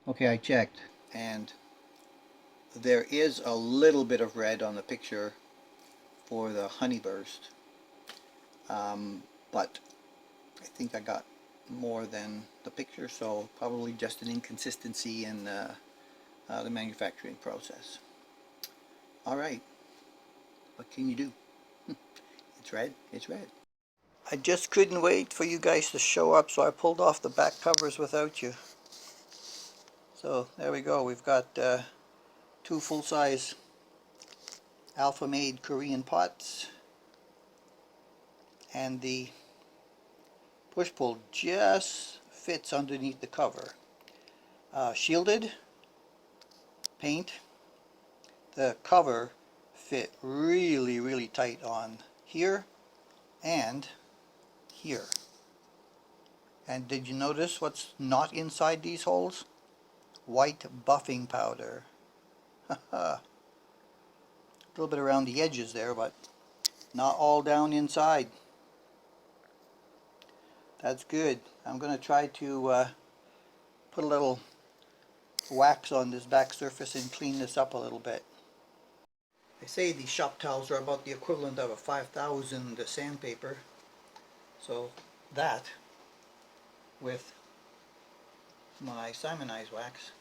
Okay, I checked, and there is a little bit of red on the picture for the honeyburst, but I think I got more than the picture, so probably just an inconsistency in the manufacturing process. All right, what can you do? It's red, it's red. I just couldn't wait for you guys to show up, so I pulled off the back covers without you. So there we go, we've got two full-size Alpha-made Korean pots, and the push-pull just fits underneath the cover. Shielded paint, the cover fit really tight on here and here. And did you notice what's not inside these holes? White buffing powder. A little bit around the edges there, but not all down inside. That's good. I'm going to try to put a little wax on this back surface and clean this up a little bit. They say these shop towels are about the equivalent of a 5,000 sandpaper. So that, with my Simonized wax,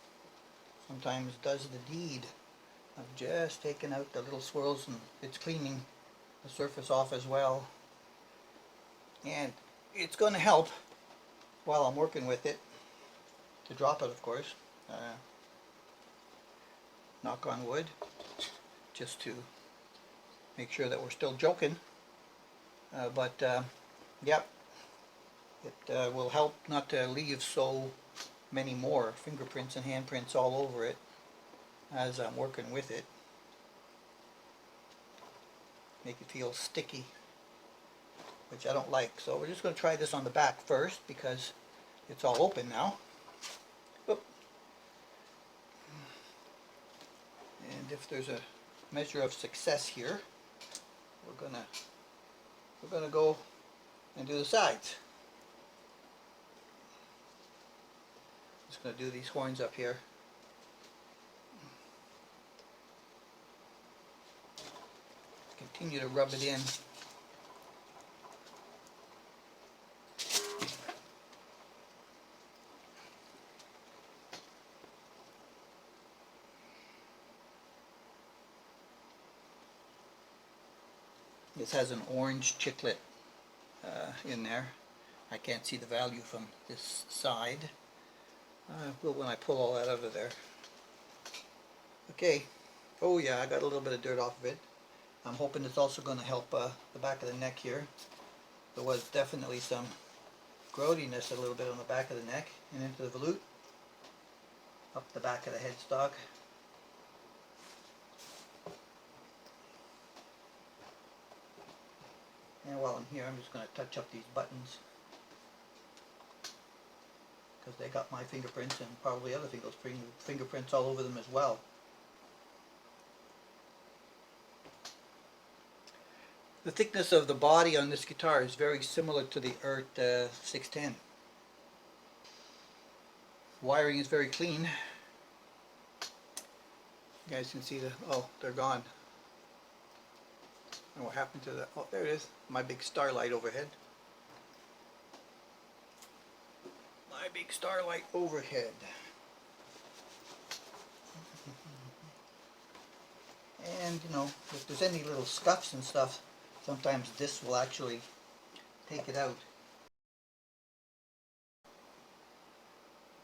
sometimes does the deed of just taking out the little swirls, and it's cleaning the surface off as well. And it's going to help while I'm working with it to drop it, of course. Knock on wood, just to make sure that we're still joking. Yep, it will help not to leave so many more fingerprints and handprints all over it as I'm working with it. Make it feel sticky, which I don't like. So we're just going to try this on the back first because it's all open now. Oop. And if there's a measure of success here, we're gonna go and do the sides. Just gonna do these horns up here. Continue to rub it in. This has an orange chiclet in there. I can't see the value from this side. Will when I pull all that out of there. Okay. Oh yeah, I got a little bit of dirt off of it. I'm hoping it's also going to help the back of the neck here. There was definitely some growthiness a little bit on the back of the neck and into the volute, up the back of the headstock. And while I'm here, I'm just going to touch up these buttons because they got my fingerprints and probably other people's fingerprints all over them as well. The thickness of the body on this guitar is very similar to the ERT 610. Wiring is very clean. You guys can see they're gone. And what happened to oh, there it is, my big starlight overhead. My big starlight overhead. And you know, if there's any little scuffs and stuff, sometimes this will actually take it out.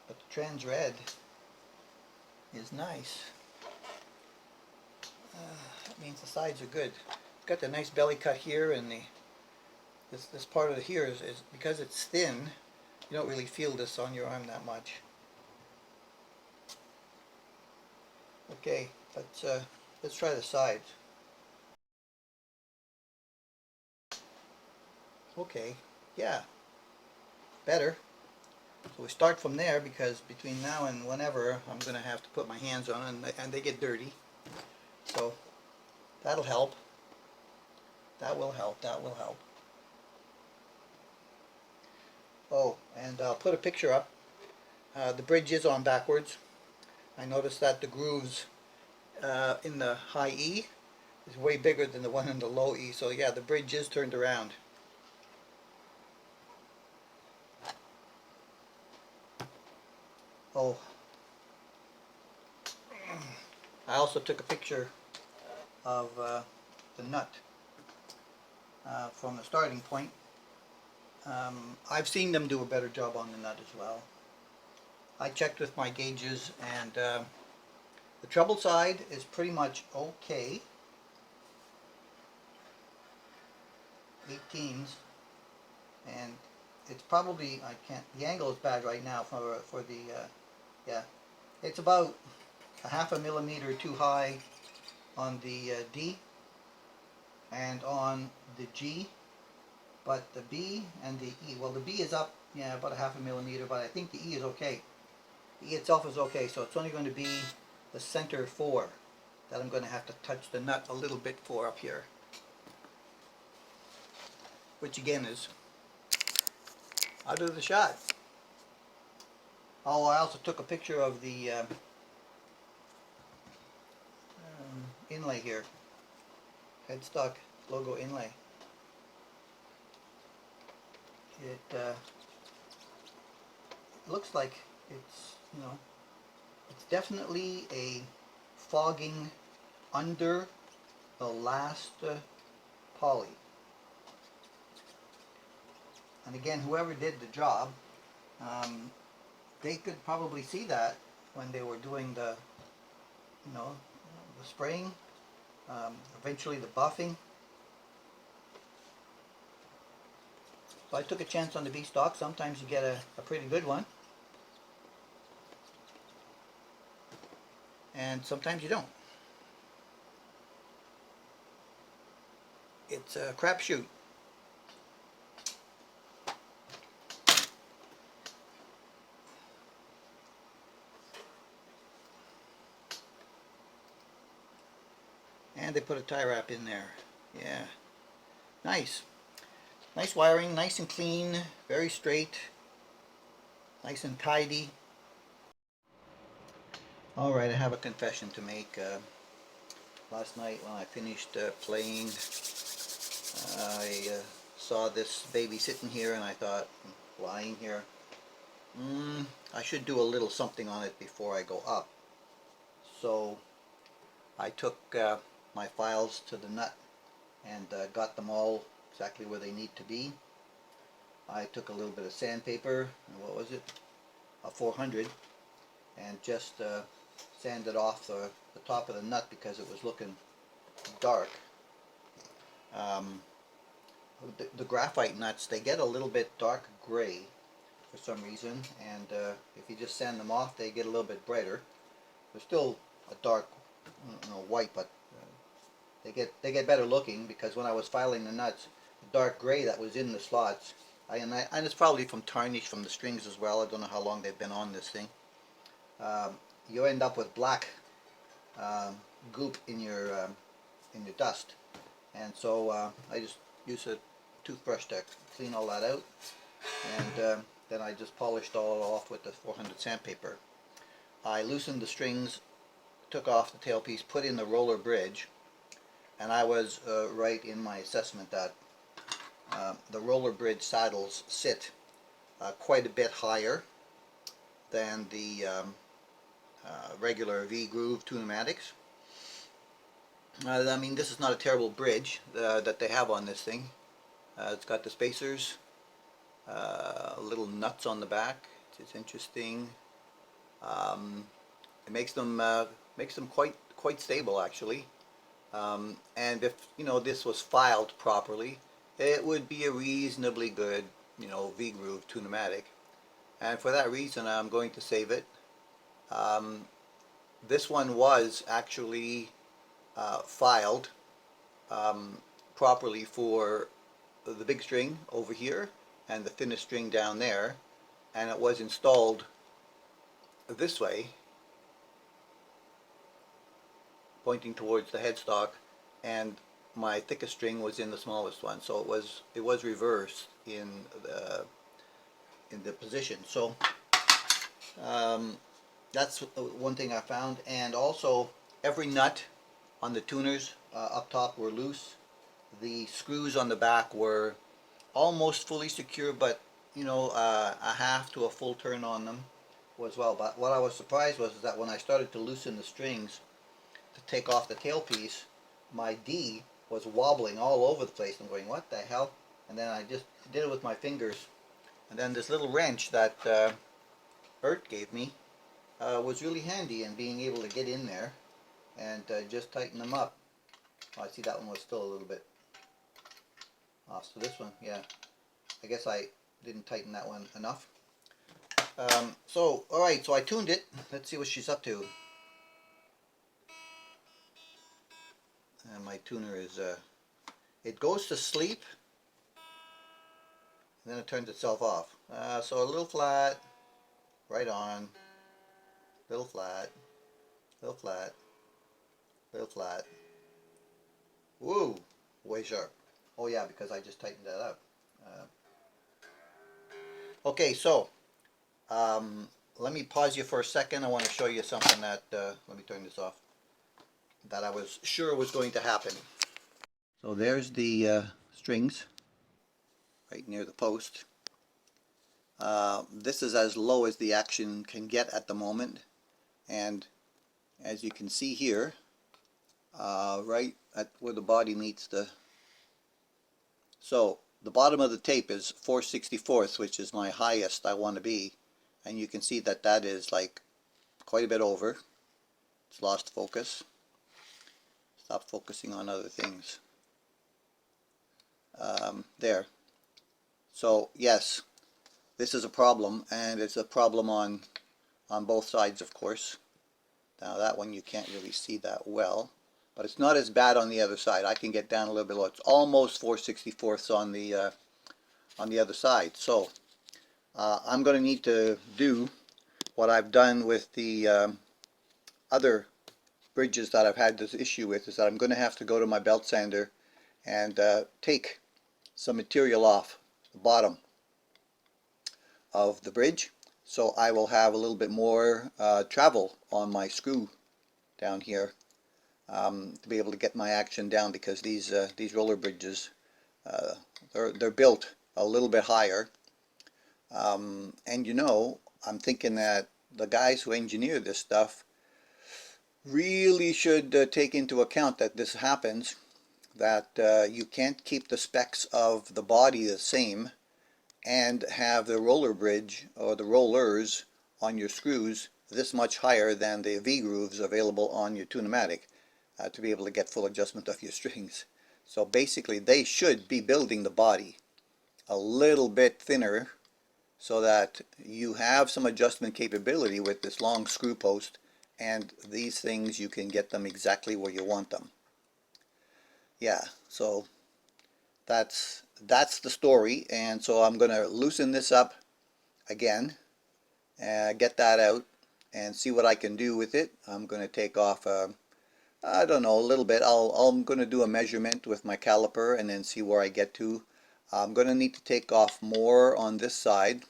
But the trans red is nice. That means the sides are good. It's got the nice belly cut here, and this part of the here is because it's thin, you don't really feel this on your arm that much. Okay, let's try the sides. Okay, yeah, better. So we start from there because between now and whenever I'm going to have to put my hands on it, and they get dirty. So that'll help. That will help. That will help. Oh, and I'll put a picture up. The bridge is on backwards. I noticed that the grooves in the high E is way bigger than the one in the low E, so yeah, the bridge is turned around. Oh, I also took a picture of the nut from the starting point. I've seen them do a better job on the nut as well. I checked with my gauges, and the treble side is pretty much okay. 18s, and it's probably, I can't, the angle is bad right now for the yeah, it's about a half a millimeter too high on the D and on the G, but the B and the E, well, the B is up, yeah, about a half a millimeter, but I think the E is okay. The E itself is okay, so it's only going to be the center 4 that I'm going to have to touch the nut a little bit for up here, which again is out of the shot. Oh, I also took a picture of the inlay here, headstock logo inlay. It looks like it's, you know, it's definitely a fogging under the last poly. And again, whoever did the job, they could probably see that when they were doing the, you know, the spraying, eventually the buffing. So I took a chance on the B stock. Sometimes you get a pretty good one, and sometimes you don't. It's a crapshoot. And they put a tie wrap in there. Yeah, nice. Nice wiring, nice and clean, very straight, nice and tidy. Alright, I have a confession to make. Last night when I finished playing, I saw this baby sitting here and I thought, lying here, I should do a little something on it before I go up. So I took my files to the nut and got them all exactly where they need to be. I took a little bit of sandpaper, what was it, a 400, and just sanded off the top of the nut because it was looking dark. The graphite nuts, they get a little bit dark gray for some reason, and if you just sand them off, they get a little bit brighter. They're still a dark, you know, white, but they get better looking, because when I was filing the nuts, the dark gray that was in the slots, and it's probably from tarnish from the strings as well. I don't know how long they've been on this thing. You end up with black goop in your dust, and so I just use a toothbrush to clean all that out, and then I just polished all off with the 400 sandpaper. I loosened the strings, took off the tailpiece, put in the roller bridge, and I was right in my assessment that the roller bridge saddles sit quite a bit higher than the regular V-groove pneumatics. I mean, this is not a terrible bridge that they have on this thing. It's got the spacers, little nuts on the back. It's interesting. It makes them quite stable, actually. And if, you know, this was filed properly, it would be a reasonably good, you know, V-groove pneumatic. And for that reason, I'm going to save it. This one was actually filed properly for the big string over here and the thinnest string down there, and it was installed this way, pointing towards the headstock, and my thickest string was in the smallest one, so it was reversed in the position. So that's one thing I found. And also, every nut on the tuners up top were loose. The screws on the back were almost fully secure, but you know, a half to a full turn on them was well. But what I was surprised was that when I started to loosen the strings to take off the tailpiece, my D was wobbling all over the place. I'm going, what the hell? And then I just did it with my fingers. And then this little wrench that Ert gave me was really handy in being able to get in there and just tighten them up. Oh, I see that one was still a little bit off. So this one, yeah, I guess I didn't tighten that one enough. So, alright, so I tuned it. Let's see what she's up to. And my tuner is, it goes to sleep, and then it turns itself off. So a little flat, right on, little flat, little flat, little flat. Woo! Way sharp. Oh yeah, because I just tightened that up. Okay, so let me pause you for a second. I want to show you something that, let me turn this off, that I was sure was going to happen. So there's the strings right near the post. This is as low as the action can get at the moment, and as you can see here, right at where the body meets the, so the bottom of the tape is 4/64, which is my highest I want to be, and you can see that that is like quite a bit over. It's lost focus. Stop focusing on other things. There. So yes, this is a problem, and it's a problem on both sides, of course. Now that one you can't really see that well, but it's not as bad on the other side. I can get down a little bit low. It's almost 4/64 on the other side. So I'm going to need to do what I've done with the other bridges that I've had this issue with, is that I'm going to have to go to my belt sander and take some material off the bottom of the bridge, so I will have a little bit more travel on my screw down here to be able to get my action down, because these roller bridges, they're built a little bit higher, and you know, I'm thinking that the guys who engineer this stuff really should take into account that this happens, that you can't keep the specs of the body the same and have the roller bridge or the rollers on your screws this much higher than the V-grooves available on your Tune-o-matic to be able to get full adjustment of your strings. So basically they should be building the body a little bit thinner so that you have some adjustment capability with this long screw post, and these things you can get them exactly where you want them. Yeah, so that's the story, and so I'm going to loosen this up again, get that out, and see what I can do with it. I'm going to take off, I don't know, a little bit. I'm going to do a measurement with my caliper and then see where I get to. I'm going to need to take off more on this side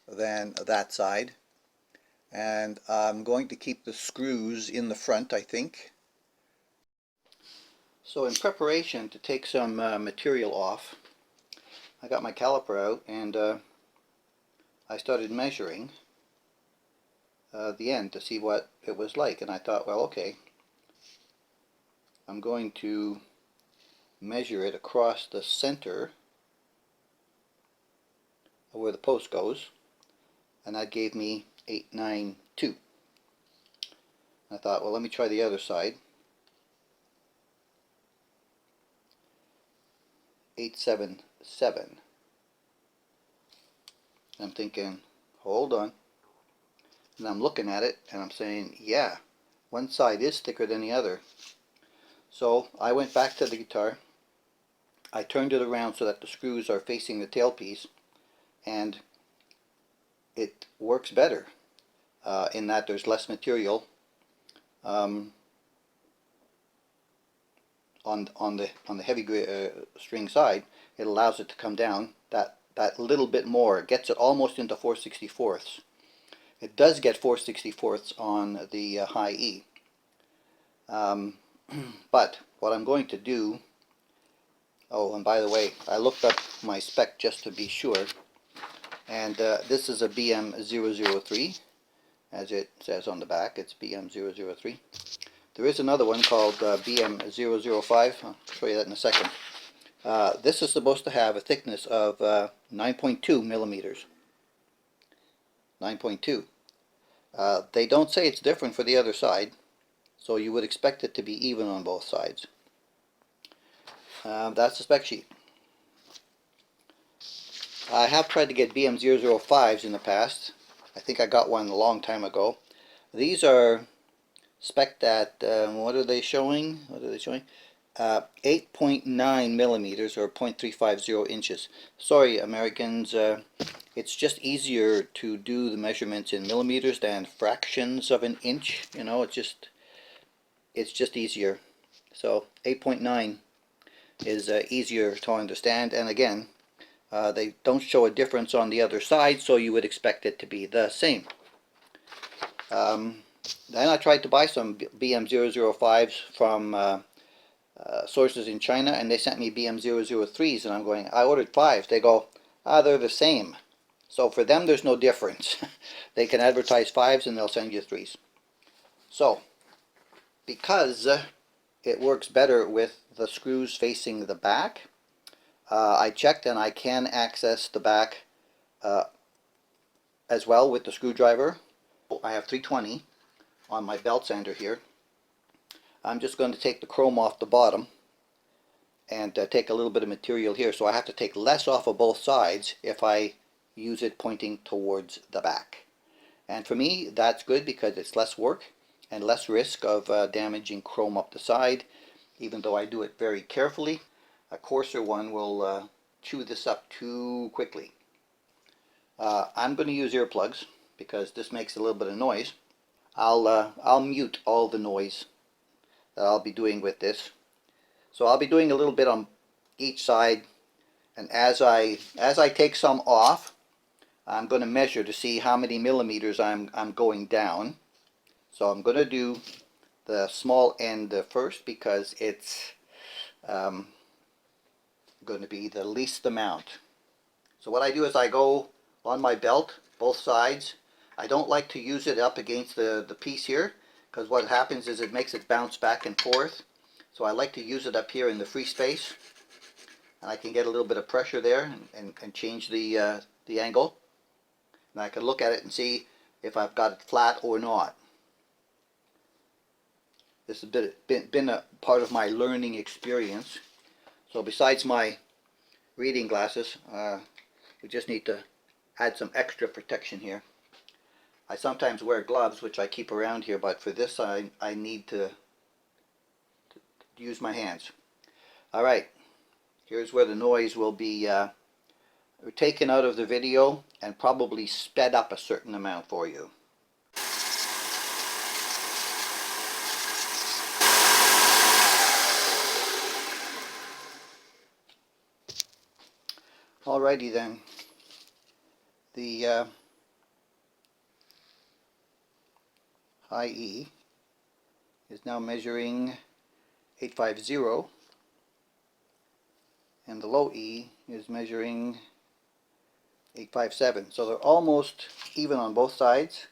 than that side, and I'm going to keep the screws in the front, I think. So in preparation to take some material off, I got my caliper out and I started measuring the end to see what it was like, and I thought, well, okay, I'm going to measure it across the center of where the post goes, and that gave me 892. I thought, well, let me try the other side. 877. I'm thinking, hold on. And I'm looking at it and I'm saying, yeah, one side is thicker than the other. So I went back to the guitar. I turned it around so that the screws are facing the tailpiece, and it works better in that there's less material on the heavy string side. It allows it to come down that little bit more. It gets it almost into 4/64. It does get 4/64 on the high E. But what I'm going to do, oh, and by the way, I looked up my spec just to be sure, and this is a BM003, as it says on the back. It's BM003. There is another one called BM005. I'll show you that in a second. This is supposed to have a thickness of 9.2 millimeters. 9.2. They don't say it's different for the other side, so you would expect it to be even on both sides. That's the spec sheet. I have tried to get BM005s in the past. I think I got one a long time ago. These are spec'd at, what are they showing? 8.9 millimeters or 0.350 inches. Sorry, Americans, it's just easier to do the measurements in millimeters than fractions of an inch. You know, it's just easier. So 8.9 is easier to understand, and again, they don't show a difference on the other side, so you would expect it to be the same. Then I tried to buy some BM005s from sources in China, and they sent me BM003s, and I'm going, I ordered 5s. They go, they're the same. So for them there's no difference. They can advertise 5s and they'll send you 3s. So because it works better with the screws facing the back, I checked and I can access the back as well with the screwdriver. I have 320 on my belt sander here. I'm just going to take the chrome off the bottom and take a little bit of material here, so I have to take less off of both sides if I use it pointing towards the back. And for me that's good because it's less work and less risk of damaging chrome up the side, even though I do it very carefully. A coarser one will chew this up too quickly. I'm going to use earplugs because this makes a little bit of noise. I'll mute all the noise that I'll be doing with this. So I'll be doing a little bit on each side, and as I take some off, I'm going to measure to see how many millimeters I'm going down. So I'm going to do the small end first because it's going to be the least amount. So what I do is I go on my belt, both sides. I don't like to use it up against the piece here, because what happens is it makes it bounce back and forth. So I like to use it up here in the free space, and I can get a little bit of pressure there and change the angle. And I can look at it and see if I've got it flat or not. This has been a part of my learning experience. So besides my reading glasses, we just need to add some extra protection here. I sometimes wear gloves, which I keep around here, but for this I need to use my hands. Alright, here's where the noise will be taken out of the video and probably sped up a certain amount for you. Alrighty then, the high E is now measuring 850, and the low E is measuring 857. So they're almost even on both sides.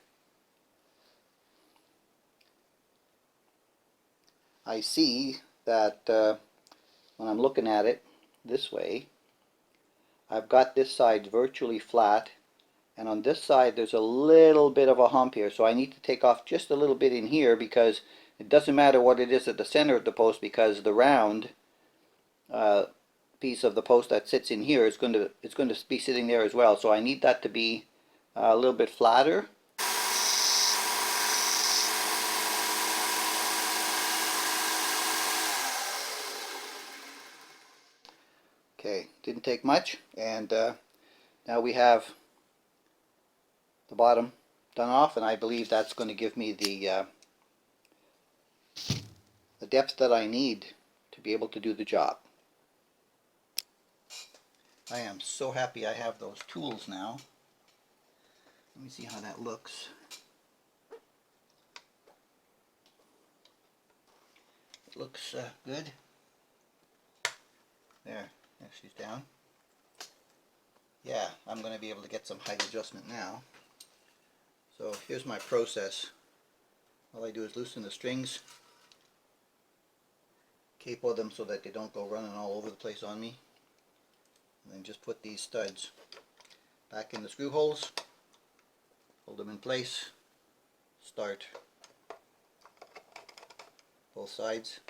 I see that when I'm looking at it this way, I've got this side virtually flat, and on this side there's a little bit of a hump here, so I need to take off just a little bit in here, because it doesn't matter what it is at the center of the post, because the round piece of the post that sits in here is going to be sitting there as well. So I need that to be a little bit flatter. Okay, didn't take much, and now we have the bottom done off, and I believe that's going to give me the depth that I need to be able to do the job. I am so happy I have those tools now. Let me see how that looks. It looks good. There she's down. Yeah, I'm going to be able to get some height adjustment now. So here's my process. All I do is loosen the strings, capo them so that they don't go running all over the place on me, and then just put these studs back in the screw holes, hold them in place, start both sides.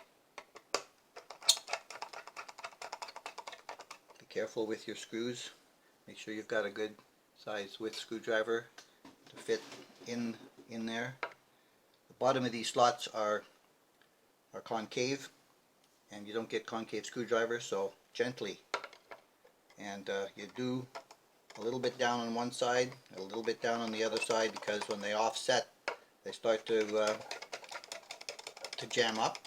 Be careful with your screws. Make sure you've got a good size width screwdriver to fit in there. The bottom of these slots are concave, and you don't get concave screwdrivers, so gently. And you do a little bit down on one side, a little bit down on the other side, because when they offset, they start to jam up.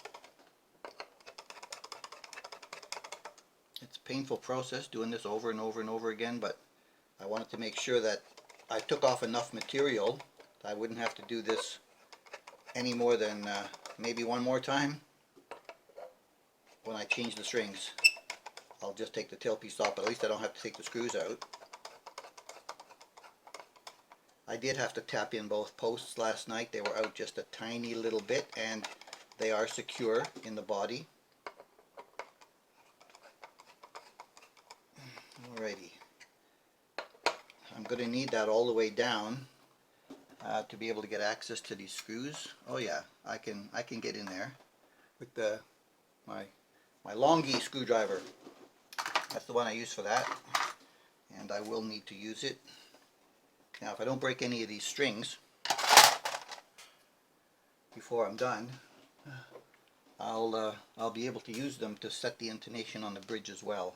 It's a painful process doing this over and over and over again, but I wanted to make sure that I took off enough material that I wouldn't have to do this any more than maybe one more time. When I change the strings, I'll just take the tailpiece off, but at least I don't have to take the screws out. I did have to tap in both posts last night. They were out just a tiny little bit, and they are secure in the body. Alrighty. I'm going to need that all the way down to be able to get access to these screws. Oh yeah, I can get in there with my longy screwdriver. That's the one I use for that, and I will need to use it. Now if I don't break any of these strings before I'm done, I'll be able to use them to set the intonation on the bridge as well.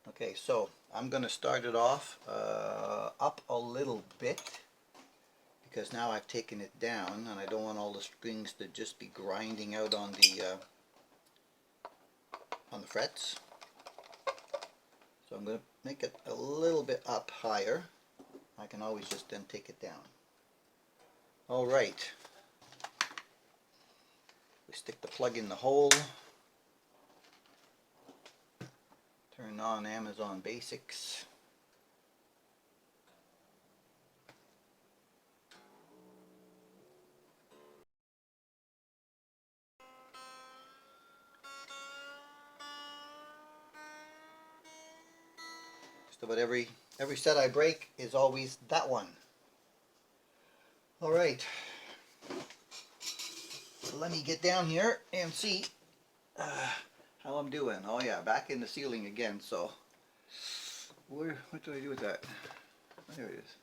Okay, so I'm going to start it off up a little bit, because now I've taken it down and I don't want all the strings to just be grinding out on the frets. So I'm going to make it a little bit up higher. I can always just then take it down. Alright, we stick the plug in the hole, turn on Amazon Basics. Just about every set I break is always that one. Alright, so let me get down here and see how I'm doing. Oh yeah, back in the ceiling again, so what do I do with that? Oh, there it is.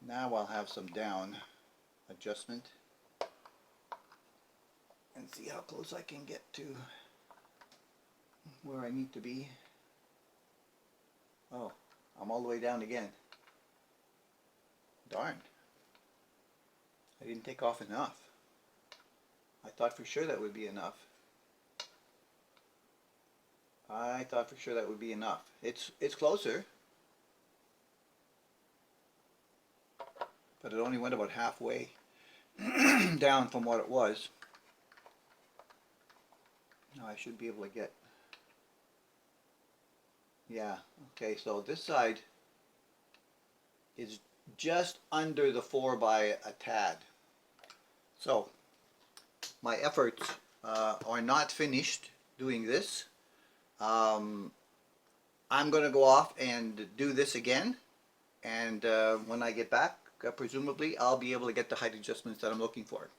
Now I'll have some down adjustment and see how close I can get to where I need to be. Oh, I'm all the way down again. Darn. I didn't take off enough. I thought for sure that would be enough. I thought for sure that would be enough. It's closer, but it only went about halfway down from what it was. Now I should be able to get, yeah, okay, so this side is just under the 4 by a tad. So my efforts are not finished doing this. I'm going to go off and do this again, and when I get back, presumably I'll be able to get the height adjustments that I'm looking for.